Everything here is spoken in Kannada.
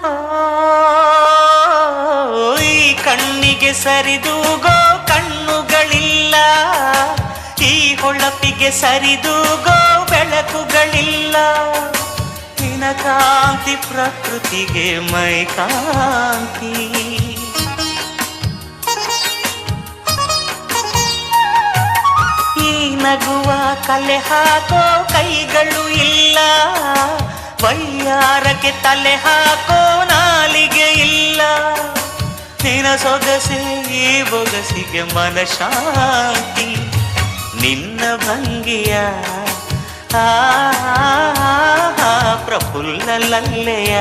ಓ, ಈ ಕಣ್ಣಿಗೆ ಸರಿದೂಗೋ ಕಣ್ಣುಗಳಿಲ್ಲ, ಈ ಹೊಳಪಿಗೆ ಸರಿದೂಗೋ ಬೆಳಕುಗಳಿಲ್ಲ. ನಿನ ಕಾಂತಿ ಪ್ರಕೃತಿಗೆ ಮೈ ಕಾಂತಿ. ಈ ನಗುವ ಕಲೆ ಹಾಕೋ ಕೈಗಳು ಇಲ್ಲ, ವೈಯಾರಕ್ಕೆ ತಲೆ ಹಾಕೋ ನಾಲಿಗೆ ಇಲ್ಲ. ನಿನ ಸೊಗಸೆ ಈ ಬೊಗಸಿಗೆ ಮನಶಾಂತಿ. ನಿನ್ನ ಭಂಗಿಯ ಪ್ರಫುಲ್ಲ ಲಲ್ಲೆಯ